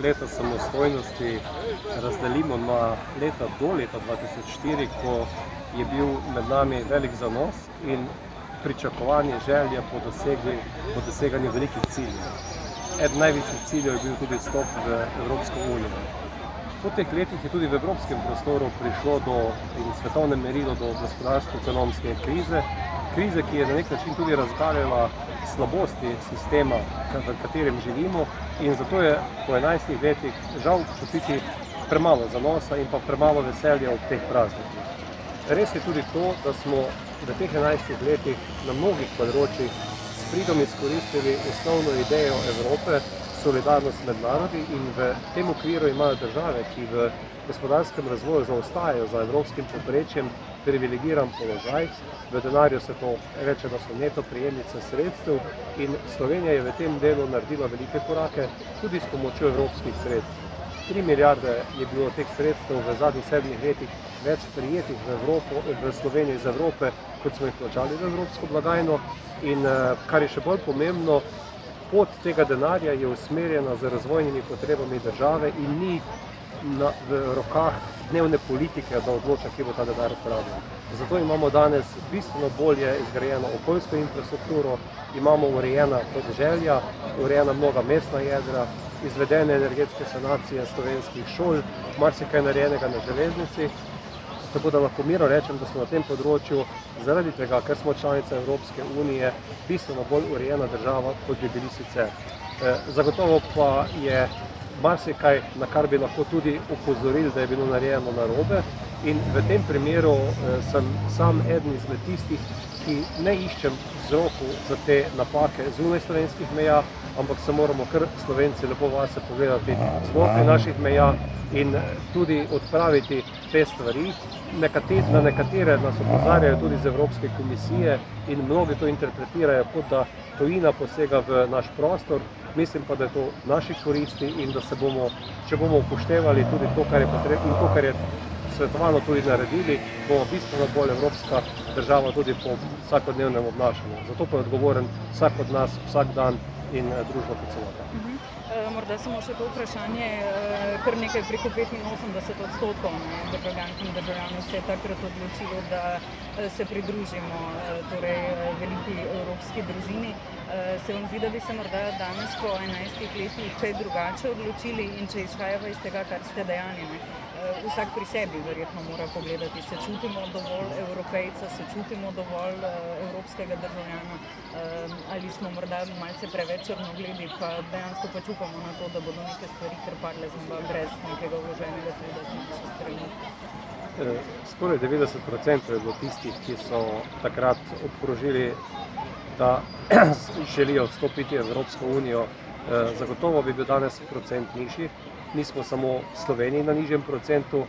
leta samostojnosti razdelimo na leta do leta 2004, ko je bil med nami velik zanos in pričakovanje, želje po doseganju velikih ciljev. Eden največjih ciljev je bil tudi vstop v Evropsko unijo. Po teh letih je tudi v evropskem prostoru prišlo in svetovnem merilu do gospodarsko-ekonomske krize, ki je na nek način tudi razgalila slabosti sistema, v katerem živimo, in zato je po 11 letih žal čutiti premalo zanosa in pa premalo veselja ob teh praznikih. Res je tudi to, da smo v teh 11 letih na mnogih področjih s pridom izkoristili osnovno idejo Evrope, solidarnost med narodi, in v tem okviru imajo države, ki v gospodarskem razvoju zaostajajo za evropskim povprečjem, privilegiran položaj. V denarju se to reče, da so neto prejemnice sredstev, in Slovenija je v tem delu naredila velike korake tudi s pomočjo evropskih sredstev. 3 milijarde je bilo teh sredstev v zadnjih 7 letih več prijetih v Sloveniji iz Evrope, kot smo jih plačali v evropsko blagajno, in kar je še bolj pomembno, pot tega denarja je usmerjena z razvojnimi potrebami države in ni v rokah dnevne politike, da odloča, kje bo ta denar uporabljen. Zato imamo danes bistveno bolje izgrajeno okoljsko infrastrukturo, imamo urejena podeželja, urejena mnoga mestna jedra, izvedene energetske sanacije slovenskih šol, marsikaj narejenega na železnici. Tako da lahko mirno rečem, da smo na tem področju zaradi tega, ker smo članica Evropske unije, bistveno bolj urejena država, kot bi bili sicer. Zagotovo pa je marsikaj, na kar bi lahko tudi opozorili, da je bilo narejeno narobe, in v tem primeru sem sam eden izmed tistih, ki ne iščem vzrokov za te napake zunaj slovenskih meja, ampak se moramo kar Slovenci lepo vase pogledati znotraj naših meja in tudi odpraviti te stvari. Na nekatere nas opozarjajo tudi z Evropske komisije in mnogi to interpretirajo, kot da tujina posega v naš prostor. Mislim pa, da je to v naši koristi in da se bomo, če bomo upoštevali tudi to, kar je potrebno in to, kar je svetovano tudi naredili, bomo bistveno bolj evropska država tudi po vsakodnevnem obnašanju. Zato pa je odgovoren vsak od nas, vsak dan in družba kot celota. Morda samo še to vprašanje, kar nekaj preko 85% državljank in državljanov se je takrat odločilo, da se pridružimo veliki evropski družini. Se vam zdi, da bi se morda danes po 11 letih kaj drugače odločili, in če izhajava iz tega, kar ste dejali, vsak pri sebi verjetno mora pogledati, se čutimo dovolj evropejca, se čutimo dovolj evropskega državljana, ali smo morda malce preveč črnogledi, pa dejansko pa čupamo na to, da bodo neke stvari krpale z neba brez nekega vloženega truda z naše strani. Skoraj 90% je bilo tistih, ki so takrat obkrožili, da želijo vstopiti v Evropsko unijo. Zagotovo bi bil danes procent nižji. Nismo samo v Sloveniji na nižjem procentu.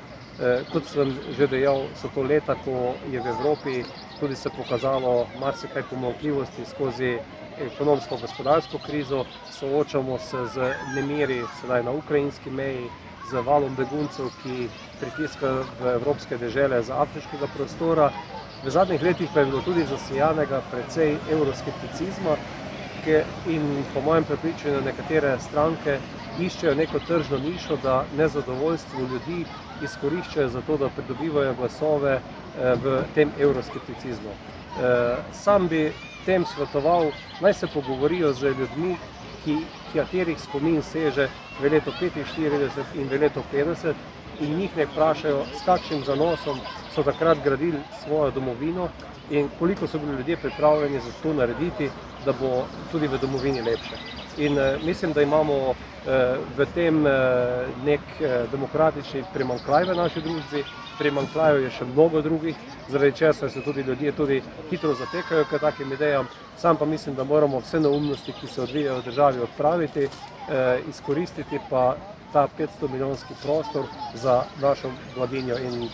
Kot sem že dejal, so to leta, ko je v Evropi tudi se pokazalo marsikaj pomanjkljivosti skozi ekonomsko-gospodarsko krizo. Soočamo se z nemiri sedaj na ukrajinski meji, z valom beguncev, ki pritiskajo v evropske dežele z afriškega prostora. V zadnjih letih pa je bilo tudi zasijanega precej evroskepticizma in po mojem prepričanju nekatere stranke iščejo neko tržno nišo, da nezadovoljstvo ljudi izkoriščajo za to, da pridobivajo glasove v tem evroskepticizmu. Sam bi tem svetoval, naj se pogovorijo z ljudmi, katerih spomin seže v leto 45 in v leto 50, in njih ne vprašajo, s kakšnim zanosom so takrat gradili svojo domovino in koliko so bili ljudje pripravljeni za to narediti, da bo tudi v domovini lepše. In mislim, da imamo v tem nek demokratični primanjkljaj v naši družbi. Primanjkljajev je še mnogo drugih, zaradi česar se tudi ljudje tudi hitro zatekajo k takim idejam. Sam pa mislim, da moramo vse neumnosti, ki se odvijajo v državi, odpraviti, izkoristiti pa ta 500 milijonski prostor za našo blaginjo, in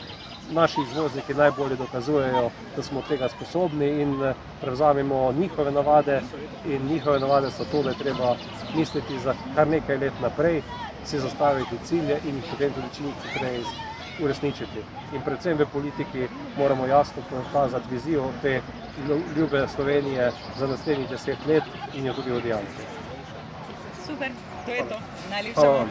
naši izvozniki najbolje dokazujejo, da smo tega sposobni in prevzamemo njihove navade, in njihove navade so to, da je treba misliti za kar nekaj let naprej, si zastaviti cilje in jih potem tudi čim hitreje uresničiti. In predvsem v politiki moramo jasno pokazati vizijo te ljube Slovenije za naslednjih 10 let in jo tudi udejanjiti. Super, to je to. Najlepša hvala.